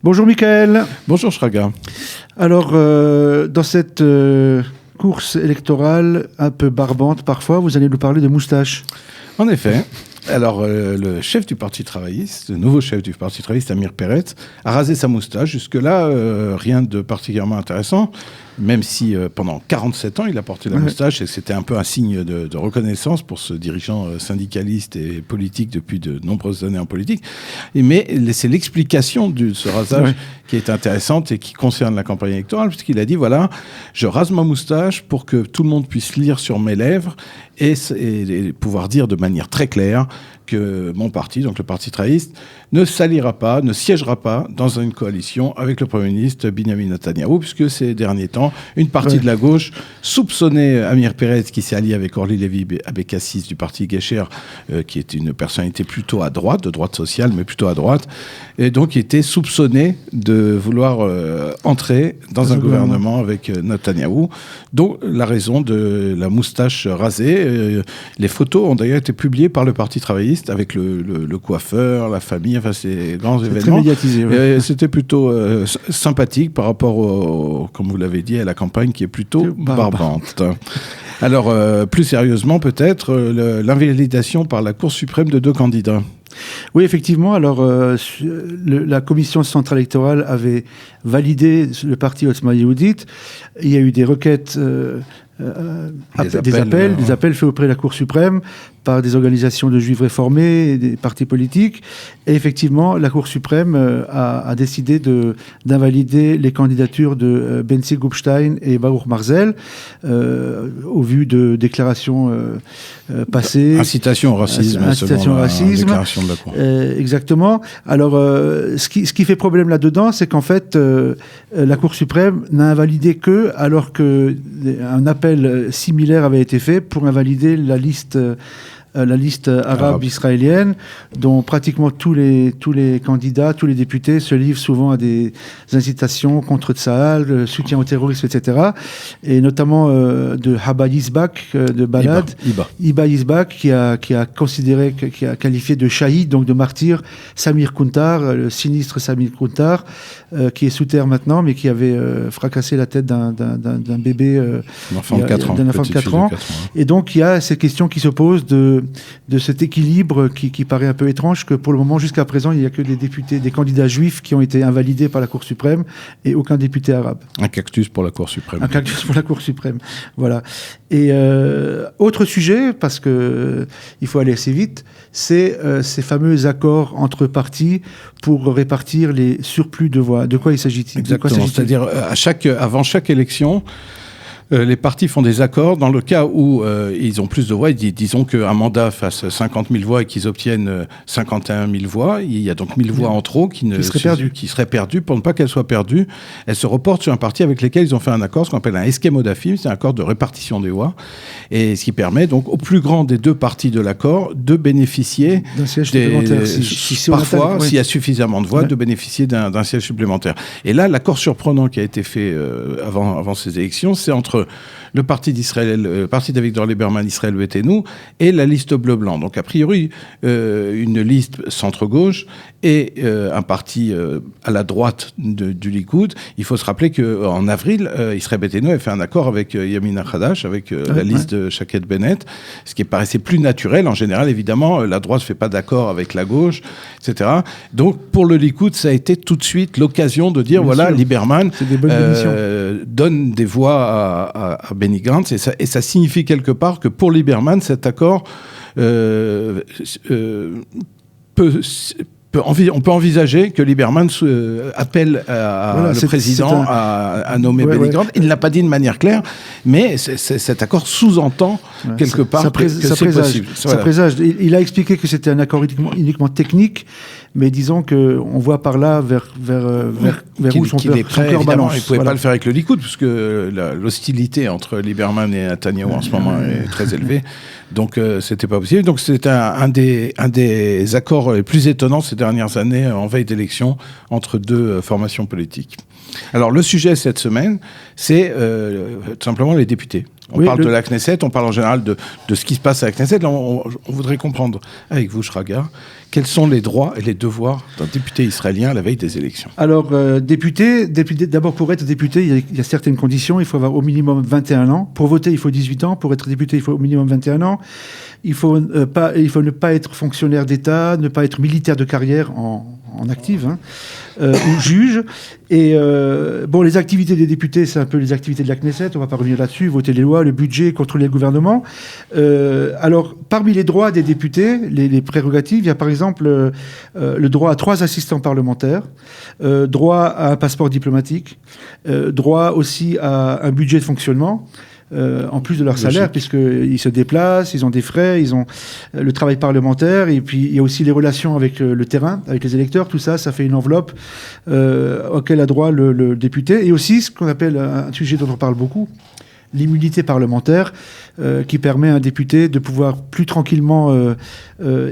Bonjour Michael. Bonjour Shraga. Alors, dans cette course électorale un peu barbante parfois, vous allez nous parler de moustache. En effet. Alors, le chef du Parti travailliste, le nouveau chef du Parti travailliste, Amir Peretz, a rasé sa moustache. Jusque-là, rien de particulièrement intéressant, même si pendant 47 ans, il a porté la moustache et c'était un peu un signe de reconnaissance pour ce dirigeant syndicaliste et politique depuis de nombreuses années en politique. Mais c'est l'explication de ce rasage qui est intéressante et qui concerne la campagne électorale, puisqu'il a dit, voilà, je rase ma moustache pour que tout le monde puisse lire sur mes lèvres et pouvoir dire de manière très claire que mon parti, donc le Parti travailliste, ne s'alliera pas, ne siégera pas dans une coalition avec le Premier ministre Benyamin Netanyahou, puisque ces derniers temps, une partie de la gauche soupçonnait Amir Peretz, qui s'est allié avec Orly Levy Abekassis du Parti Gesher, qui était une personnalité plutôt à droite, de droite sociale, mais plutôt à droite, et donc il était soupçonné de vouloir entrer dans un gouvernement avec Netanyahou, dont la raison de la moustache rasée. Les photos ont d'ailleurs été publiées par le Parti travailliste, avec le coiffeur, la famille, enfin ces grands événements. Très médiatisé. C'était plutôt sympathique par rapport, comme vous l'avez dit, à la campagne qui est plutôt barbante. Alors, plus sérieusement peut-être, l'invalidation par la Cour suprême de 2 candidats. Oui, effectivement. Alors, la commission centrale électorale avait validé le parti Otzma Yehudit. Il y a eu des requêtes, des appels faits auprès de la Cour suprême par des organisations de juifs réformés et des partis politiques. Et effectivement, la Cour suprême a décidé d'invalider les candidatures de Bentzi Gubstein et Baruch Marzel au vu de déclarations passées. Incitation au racisme. Incitation au racisme. Déclaration de la Cour. Exactement. Alors, ce qui fait problème là-dedans, c'est qu'en fait, la Cour suprême n'a invalidé que, alors qu'un appel similaire avait été fait pour invalider la liste arabe israélienne, dont pratiquement tous les candidats, tous les députés se livrent souvent à des incitations contre Tsahal, soutien au terrorisme, etc. Et notamment de Haba Yisbak, de Balad, Iba Yisbak, qui a qualifié de shahid, donc de martyr, Samir Kuntar, le sinistre Samir Kuntar, qui est sous terre maintenant, mais qui avait fracassé la tête d'un bébé, d'un enfant de 4 ans. Et donc, il y a ces questions qui se posent de cet équilibre qui paraît un peu étrange, que pour le moment, jusqu'à présent, il n'y a que des candidats juifs qui ont été invalidés par la Cour suprême et aucun député arabe. Un cactus pour la Cour suprême. Un cactus pour la Cour suprême, voilà. Et autre sujet, parce que il faut aller assez vite, c'est ces fameux accords entre partis pour répartir les surplus de voix. De quoi il s'agit-il ? Exactement, c'est-à-dire avant chaque élection, les partis font des accords dans le cas où ils ont plus de voix. Disons qu'un mandat fasse 50 000 voix et qu'ils obtiennent 51 000 voix. Il y a donc 1000 voix en trop qui seraient perdues. Pour ne pas qu'elles soient perdues, elles se reportent sur un parti avec lequel ils ont fait un accord, ce qu'on appelle un esquem odafim, c'est un accord de répartition des voix. Et ce qui permet donc au plus grand des 2 parties de l'accord de bénéficier d'un siège supplémentaire. Parfois, s'il y a suffisamment de voix, de bénéficier d'un siège supplémentaire. Et là, l'accord surprenant qui a été fait avant ces élections, c'est entre le parti d'Israël, le parti d'Avigdor Lieberman, Israël Beiteinu, et la liste bleu-blanc. Donc, a priori, une liste centre-gauche et un parti à la droite du Likoud. Il faut se rappeler qu'en avril, Israël Beiteinu a fait un accord avec Yamin Hadash, avec la liste de Shaked Bennett, ce qui paraissait plus naturel. En général, évidemment, la droite ne fait pas d'accord avec la gauche, etc. Donc, pour le Likoud, ça a été tout de suite l'occasion de dire, voilà, Lieberman donne des voix à Benny Gantz, et ça signifie quelque part que pour Lieberman, cet accord on peut envisager que Lieberman appelle le président à nommer Benny Gantz. Il ne l'a pas dit de manière claire, mais cet accord sous-entend quelque part que c'est possible. Ça présage. Il a expliqué que c'était un accord uniquement technique, mais disons qu'on voit par là vers où son cœur balance. Il ne pouvait pas le faire avec le Likoud, puisque l'hostilité entre Lieberman et Netanyahou en ce moment est très élevée. Donc, c'était pas possible. Donc, c'était un des accords les plus étonnants ces dernières années en veille d'élection entre 2 formations politiques. Alors, le sujet cette semaine, c'est tout simplement les députés. On parle de la Knesset, on parle en général de ce qui se passe à la Knesset. Là, on voudrait comprendre avec vous, Shraga, quels sont les droits et les devoirs d'un député israélien à la veille des élections. Alors, député, d'abord, pour être député, il y a certaines conditions. Il faut avoir au minimum 21 ans. Pour voter, il faut 18 ans. Pour être député, il faut au minimum 21 ans. Il faut ne pas être fonctionnaire d'État, ne pas être militaire de carrière en active, ou juge. Et les activités des députés, c'est un peu les activités de la Knesset. On ne va pas revenir là-dessus. Voter les lois, le budget, contrôler le gouvernement. Alors, parmi les droits des députés, les prérogatives, il y a par exemple le droit à 3 assistants parlementaires, droit à un passeport diplomatique, droit aussi à un budget de fonctionnement. En plus de leur salaire, puisqu'ils se déplacent, ils ont des frais, ils ont le travail parlementaire, et puis il y a aussi les relations avec le terrain, avec les électeurs, tout ça, ça fait une enveloppe auquel a droit le député, et aussi ce qu'on appelle un sujet dont on parle beaucoup, l'immunité parlementaire, qui permet à un député de pouvoir plus tranquillement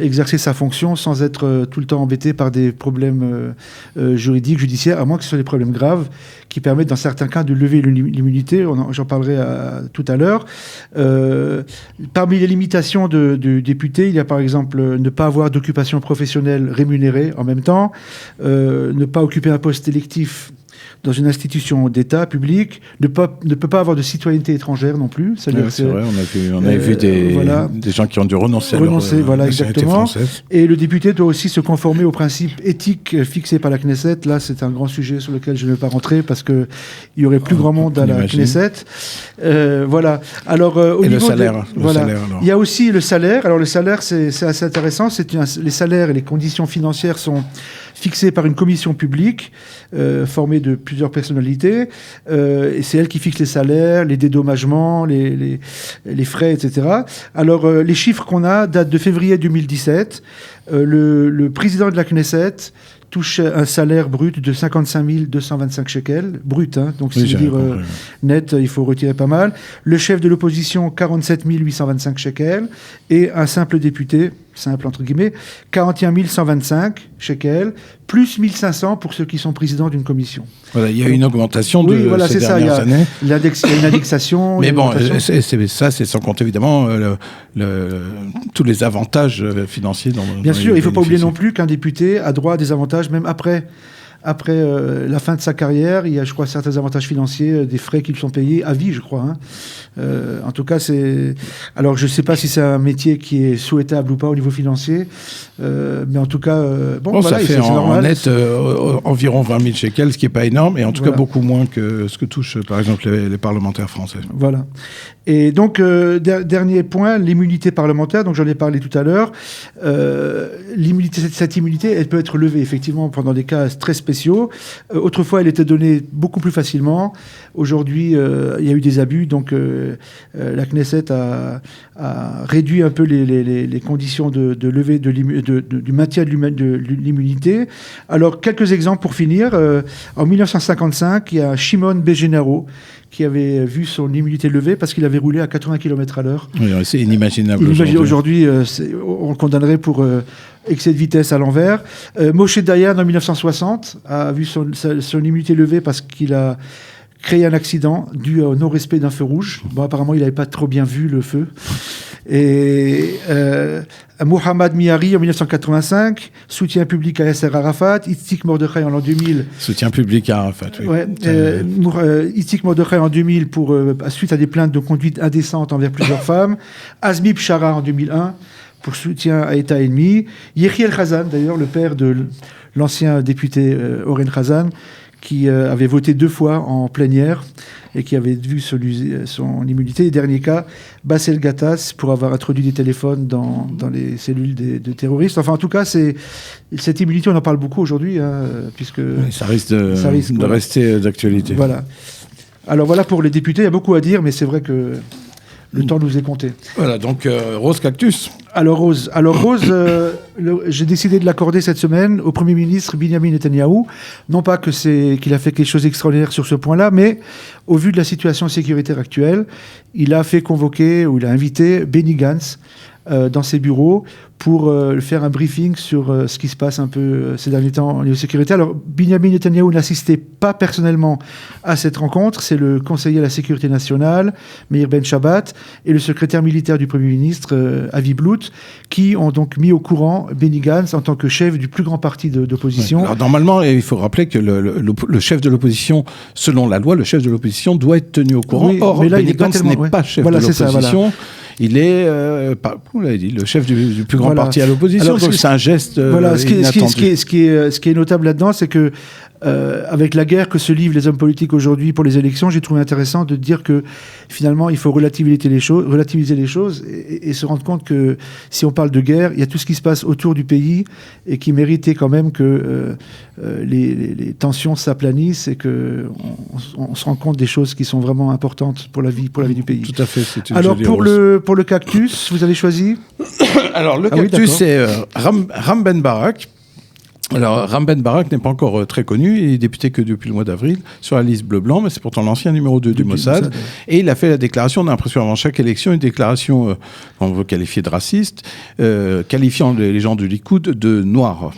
exercer sa fonction sans être tout le temps embêté par des problèmes juridiques, judiciaires, à moins que ce soit des problèmes graves qui permettent dans certains cas de lever l'immunité. J'en parlerai tout à l'heure. Parmi les limitations du député, il y a par exemple ne pas avoir d'occupation professionnelle rémunérée en même temps, ne pas occuper un poste électif dans une institution d'État publique, ne peut pas avoir de citoyenneté étrangère non plus. C'est vrai, on a vu des gens qui ont dû renoncer à leur nationalité française. Et le député doit aussi se conformer aux principes éthiques fixés par la Knesset. Là, c'est un grand sujet sur lequel je ne vais pas rentrer parce qu'il y aurait plus grand monde à la Knesset. Voilà. Alors, le salaire. Il y a aussi le salaire. Alors, le salaire, c'est assez intéressant. Les salaires et les conditions financières sont fixés par une commission publique formée de plusieurs personnalités. Et c'est elle qui fixe les salaires, les dédommagements, les frais, etc. Alors, les chiffres qu'on a datent de février 2017. Le président de la Knesset touche un salaire brut de 55 225 shekels, brut, donc c'est-à-dire net, il faut retirer pas mal. Le chef de l'opposition, 47 825 shekels, et un simple député, simple entre guillemets, 41 125 shekels, plus 1500 pour ceux qui sont présidents d'une commission. Voilà, il y a une augmentation ces dernières années. Il y a une indexation. Mais bon, c'est sans compter évidemment tous les avantages financiers. Bien sûr, il ne faut pas oublier non plus qu'un député a droit à des avantages même après la fin de sa carrière. Il y a, je crois, certains avantages financiers, des frais qui lui sont payés à vie, je crois. En tout cas, alors, je ne sais pas si c'est un métier qui est souhaitable ou pas au niveau financier, mais en tout cas, ça fait en net environ 20 000 shekels, ce qui n'est pas énorme, et en tout cas beaucoup moins que ce que touchent, par exemple, les parlementaires français. Voilà. Et donc, dernier point, l'immunité parlementaire, donc j'en ai parlé tout à l'heure. Cette immunité, elle peut être levée, effectivement, pendant des cas très spéciaux. Autrefois, elle était donnée beaucoup plus facilement. Aujourd'hui, il y a eu des abus, donc la Knesset a réduit un peu les conditions de levée du maintien de l'immunité. Alors, quelques exemples pour finir. En 1955, il y a Shimon Bejenaro qui avait vu son immunité levée parce qu'il avait roulé à 80 km/h. Oui, c'est inimaginable. Aujourd'hui, on le condamnerait pour excès de vitesse à l'envers. Moshe Dayan, en 1960, a vu son immunité levée parce qu'il a créé un accident dû au non-respect d'un feu rouge. Bon, apparemment, il n'avait pas trop bien vu le feu. Et Mohamed Mihari, en 1985, soutien public à Yasser Arafat. Itzik Mordechai en l'an 2000. Soutien public à Arafat, oui. Ouais, Itzik Mordechai en 2000 suite à des plaintes de conduite indécente envers plusieurs femmes. Azmi Bshara en 2001 pour soutien à État ennemi. Yechiel Khazan, d'ailleurs, le père de l'ancien député Oren Khazan, qui avait voté 2 fois en plénière et qui avait vu son immunité. Et dernier cas, Bassel Gattas, pour avoir introduit des téléphones dans les cellules de terroristes. Enfin, en tout cas, cette immunité, on en parle beaucoup aujourd'hui, puisque... Oui, ça risque de rester d'actualité. Voilà. Alors voilà pour les députés, il y a beaucoup à dire, mais c'est vrai que le temps nous est compté. Voilà, donc Rose Cactus. Alors Rose, J'ai décidé de l'accorder cette semaine au Premier ministre Benjamin Netanyahou. Non pas qu'il a fait quelque chose d'extraordinaire sur ce point-là, mais au vu de la situation sécuritaire actuelle, il a invité Benny Gantz dans ses bureaux pour faire un briefing sur ce qui se passe un peu ces derniers temps au niveau sécurité. Alors, Benjamin Netanyahou n'assistait pas personnellement à cette rencontre. C'est le conseiller à la sécurité nationale, Meir Ben Shabbat, et le secrétaire militaire du Premier ministre, Avi Blut, qui ont donc mis au courant Benny Gantz en tant que chef du plus grand parti d'opposition. Ouais. Alors, normalement, il faut rappeler que le chef de l'opposition, selon la loi, le chef de l'opposition doit être tenu au courant. Oui, or, mais là, Benny Gantz n'est pas chef de l'opposition. Voilà. Il est, vous l'avez dit, le chef du plus grand parti à l'opposition. Alors, donc c'est un geste inattendu. Ce qui est notable là-dedans, c'est que avec la guerre que se livrent les hommes politiques aujourd'hui pour les élections, j'ai trouvé intéressant de dire que finalement il faut relativiser les choses et se rendre compte que si on parle de guerre, il y a tout ce qui se passe autour du pays et qui méritait quand même que les tensions s'aplanissent et que on se rend compte des choses qui sont vraiment importantes pour la vie du pays. Tout à fait. Alors pour le cactus, vous avez choisi? Alors le cactus, c'est Ram Ben Barak. Alors, Ram Ben Barak n'est pas encore très connu, il est député que depuis le mois d'avril sur la liste bleu-blanc, mais c'est pourtant l'ancien numéro 2 du Mossad. Et il a fait la déclaration, on a l'impression avant chaque élection, une déclaration qu'on veut qualifier de raciste, qualifiant les gens du Likoud de noirs.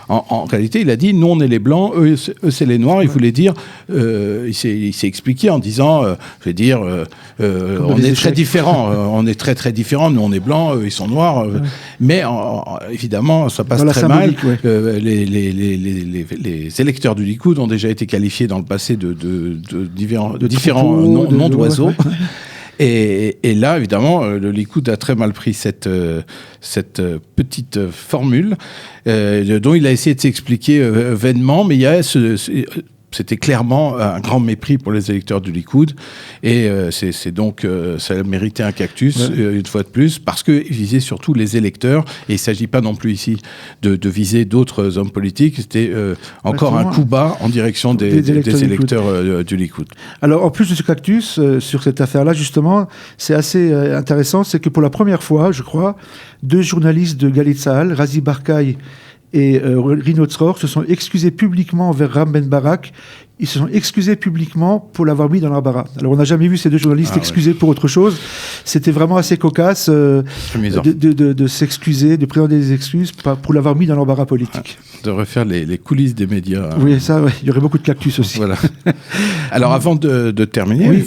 En réalité, il a dit, nous on est les blancs, eux c'est les noirs. Il voulait dire, il s'est expliqué en disant, on est très différents, on est très très différents. Nous on est blancs, eux ils sont noirs. Mais évidemment, ça passe très mal. Les électeurs du Likoud ont déjà été qualifiés dans le passé de différents noms d'oiseaux. Et là, évidemment, le Likoud a très mal pris cette petite formule dont il a essayé de s'expliquer vainement, mais il y a c'était clairement un grand mépris pour les électeurs du Likoud. Et c'est donc, ça a mérité un cactus, une fois de plus, parce qu'il visait surtout les électeurs. Et il ne s'agit pas non plus ici de viser d'autres hommes politiques. C'était encore un coup bas en direction des électeurs du Likoud. Alors, en plus de ce cactus, sur cette affaire-là, justement, c'est assez intéressant. C'est que pour la première fois, je crois, 2 journalistes de Galil Tzahal, Razi Barkay et Rino Tzror, se sont excusés publiquement envers Ram Ben Barak. Ils se sont excusés publiquement pour l'avoir mis dans l'embarras. Alors, on n'a jamais vu ces 2 journalistes excusés pour autre chose. C'était vraiment assez cocasse de s'excuser, de présenter des excuses pour l'avoir mis dans l'embarras politique. De refaire les coulisses des médias. Oui, ça, il y aurait beaucoup de cactus aussi. Voilà. Alors, avant de terminer, il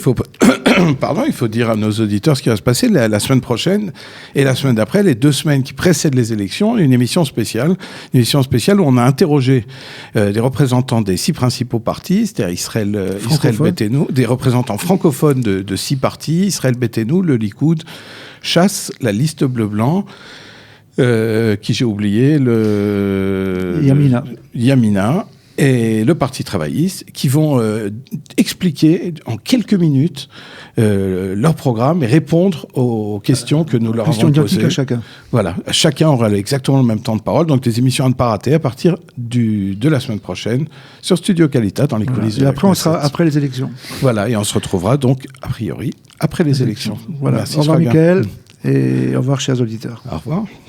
faut dire à nos auditeurs ce qui va se passer la semaine prochaine et la semaine d'après, les 2 semaines qui précèdent les élections, une émission spéciale où on a interrogé des représentants des 6 principaux partis, c'est-à-dire Israël Beitenou, des représentants francophones de 6 partis, Israël Beitenou, le Likoud, Chasse, la liste bleu-blanc, qui j'ai oublié, Yamina, et le Parti travailliste, qui vont expliquer en quelques minutes leur programme et répondre aux questions que nous leur avons posées. À chacun. Voilà, chacun aura exactement le même temps de parole, donc des émissions à ne pas rater à partir de la semaine prochaine sur Studio Qualita dans les coulisses. Et après, on sera après les élections. Voilà, et on se retrouvera donc, a priori, après les élections. Voilà. Merci, au revoir Mickaël, et au revoir chers auditeurs. Au revoir.